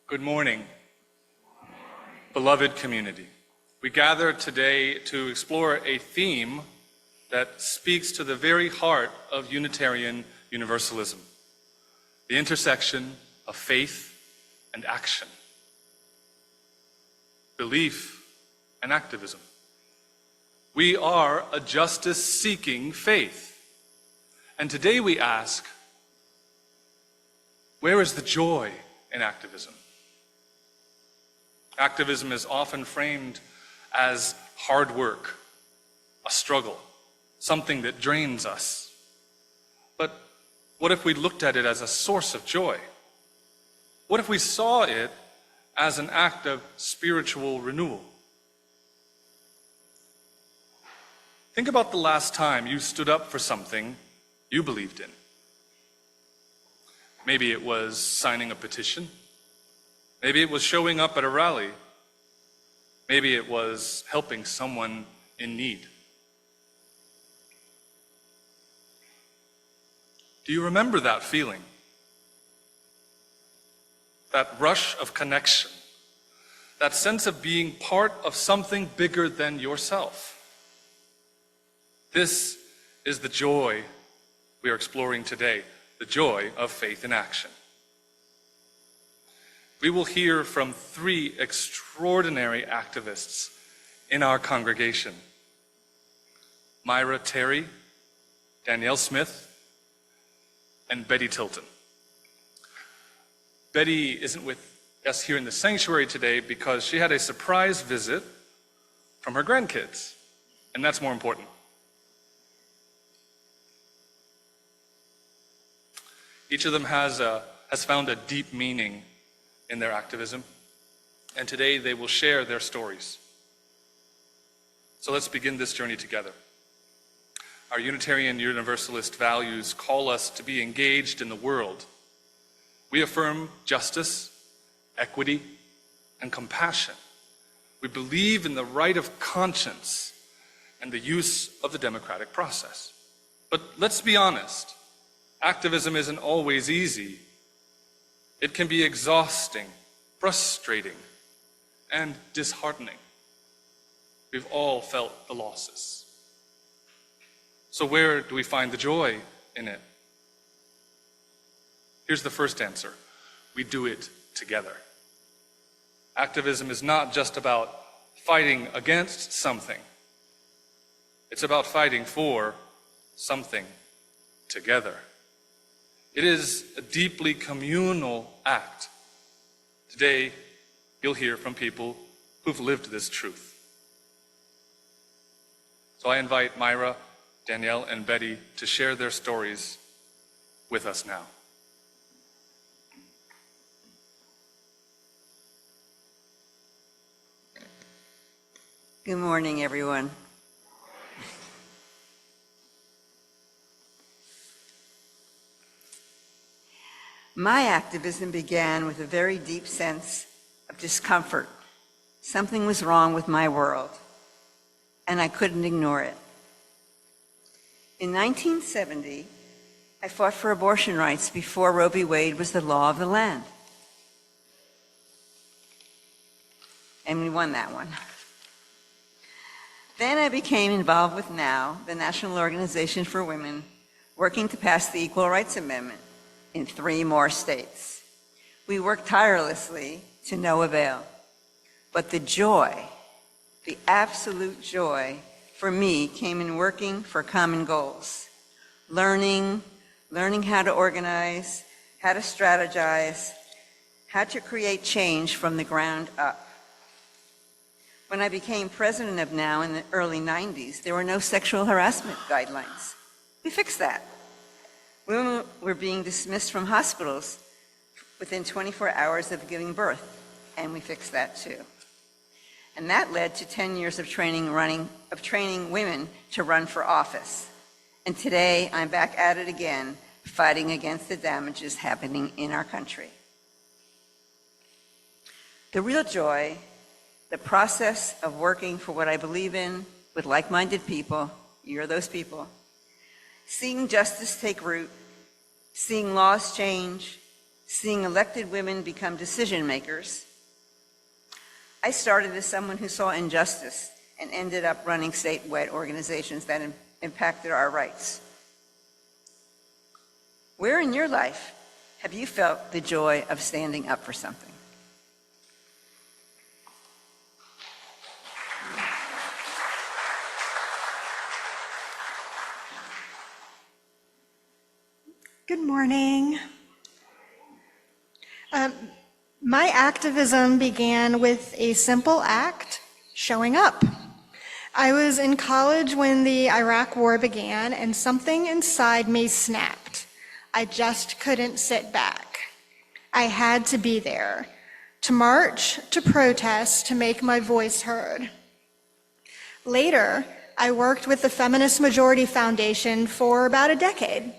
Good morning, beloved community. We gather today to explore a theme that speaks to the very heart of Unitarian Universalism, the intersection of faith and action, belief and activism. We are a justice-seeking faith, and today we ask, where is the joy in activism? Activism is often framed as hard work, a struggle, something that drains us. But what if we looked at it as a source of joy? What if we saw it as an act of spiritual renewal? Think about the last time you stood up for something you believed in. Maybe it was signing a petition. Maybe it was showing up at a rally. Maybe it was helping someone in need. Do you remember that feeling? That rush of connection, that sense of being part of something bigger than yourself. This is the joy we are exploring today, the joy of faith in action. We will hear from three extraordinary activists in our congregation: Myra Terry, Danielle Smith, and Betty Tilton. Betty isn't with us here in the sanctuary today because she had a surprise visit from her grandkids, and that's more important. Each of them has found a deep meaning in their activism, and today they will share their stories. So let's begin this journey together. Our Unitarian Universalist values call us to be engaged in the world. We affirm justice, equity, and compassion. We believe in the right of conscience and the use of the democratic process. But let's be honest, activism isn't always easy. It can be exhausting, frustrating, and disheartening. We've all felt the losses. So where do we find the joy in it? Here's the first answer. We do it together. Activism is not just about fighting against something. It's about fighting for something together. It is a deeply communal act. Today, you'll hear from people who've lived this truth. So I invite Myra, Danielle, and Betty to share their stories with us now. Good morning, everyone. My activism began with a very deep sense of discomfort. Something was wrong with my world, and I couldn't ignore it. In 1970, I fought for abortion rights before Roe v. Wade was the law of the land. And we won that one. Then I became involved with NOW, the National Organization for Women, working to pass the Equal Rights Amendment in 3 more states. We worked tirelessly to no avail. But the joy, the absolute joy for me came in working for common goals. Learning how to organize, how to strategize, how to create change from the ground up. When I became president of NOW in the early 90s, there were no sexual harassment guidelines. We fixed that. Women were being dismissed from hospitals within 24 hours of giving birth, and we fixed that too. And that led to 10 years of training women to run for office. And today, I'm back at it again, fighting against the damages happening in our country. The real joy, the process of working for what I believe in with like-minded people, you're those people, seeing justice take root, seeing laws change, seeing elected women become decision makers. I started as someone who saw injustice and ended up running statewide organizations that impacted our rights. Where in your life have you felt the joy of standing up for something? Good morning. My activism began with a simple act, showing up. I was in college when the Iraq War began, and something inside me snapped. I just couldn't sit back. I had to be there, to march, to protest, to make my voice heard. Later, I worked with the Feminist Majority Foundation for about a decade.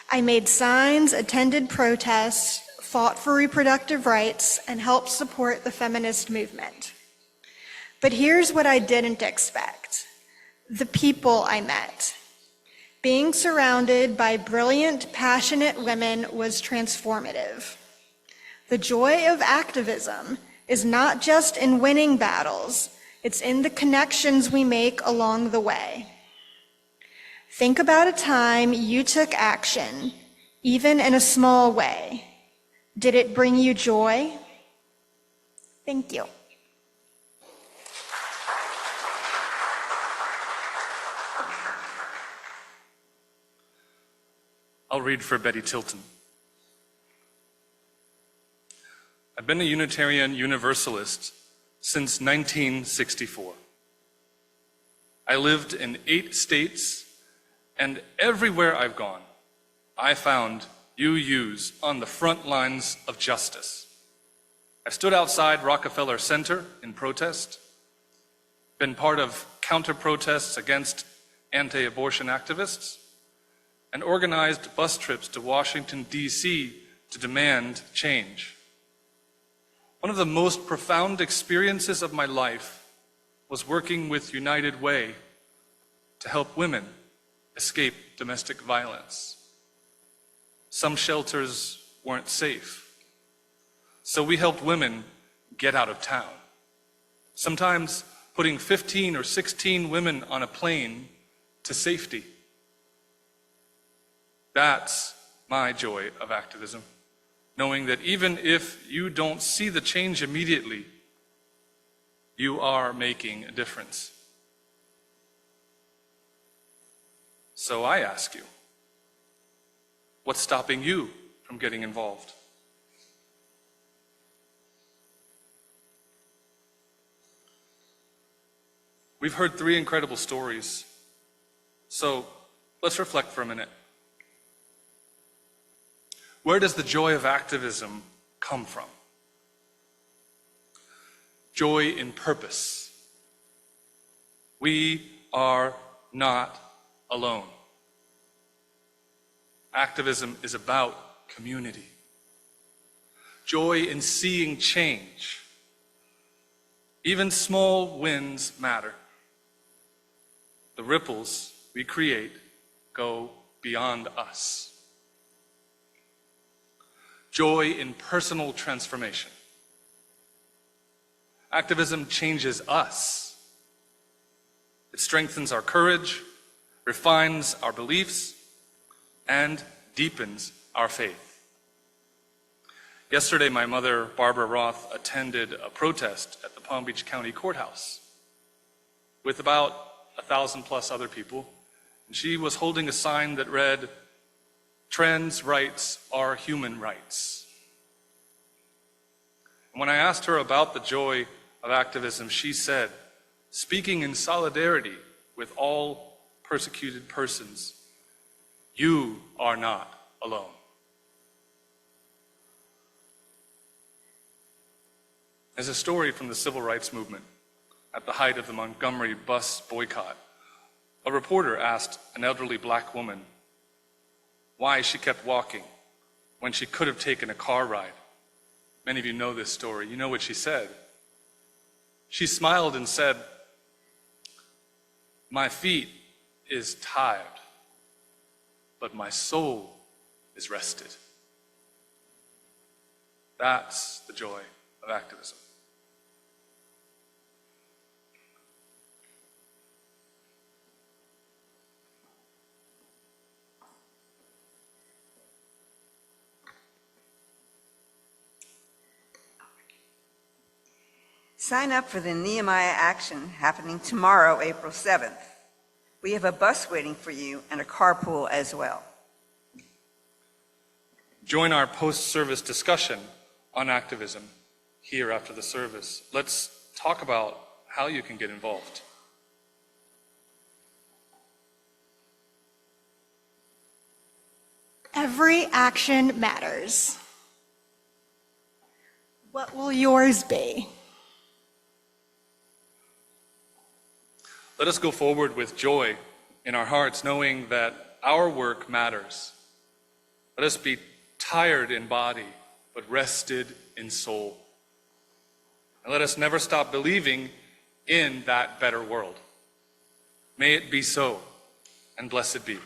I made signs, attended protests, fought for reproductive rights, and helped support the feminist movement. But here's what I didn't expect: the people I met. Being surrounded by brilliant, passionate women was transformative. The joy of activism is not just in winning battles, it's in the connections we make along the way. Think about a time you took action, even in a small way. Did it bring you joy? Thank you. I'll read for Betty Tilton. I've been a Unitarian Universalist since 1964. I lived in 8 states, and everywhere I've gone, I found UUs on the front lines of justice. I stood outside Rockefeller Center in protest, been part of counter-protests against anti-abortion activists, and organized bus trips to Washington, D.C. to demand change. One of the most profound experiences of my life was working with United Way to help women escape domestic violence. Some shelters weren't safe, so we helped women get out of town, sometimes putting 15 or 16 women on a plane to safety. That's my joy of activism, knowing that even if you don't see the change immediately, you are making a difference. So I ask you, what's stopping you from getting involved? We've heard 3 incredible stories, so let's reflect for a minute. Where does the joy of activism come from? Joy in purpose. We are not alone. Activism is about community. Joy in seeing change. Even small wins matter. The ripples we create go beyond us. Joy in personal transformation. Activism changes us. It strengthens our courage, refines our beliefs, and deepens our faith. Yesterday, my mother, Barbara Roth, attended a protest at the Palm Beach County Courthouse with about 1,000 plus other people, and she was holding a sign that read, "Trans rights are human rights." And when I asked her about the joy of activism, she said, speaking in solidarity with all persecuted persons, "You are not alone." There's a story from the civil rights movement. At the height of the Montgomery bus boycott, a reporter asked an elderly black woman why she kept walking when she could have taken a car ride. Many of you know this story. You know what she said. She smiled and said, "My feet is tired, but my soul is rested." That's the joy of activism. Sign up for the Nehemiah Action happening tomorrow, April 7th. We have a bus waiting for you and a carpool as well. Join our post-service discussion on activism here after the service. Let's talk about how you can get involved. Every action matters. What will yours be? Let us go forward with joy in our hearts, knowing that our work matters. Let us be tired in body, but rested in soul. And let us never stop believing in that better world. May it be so, and blessed be.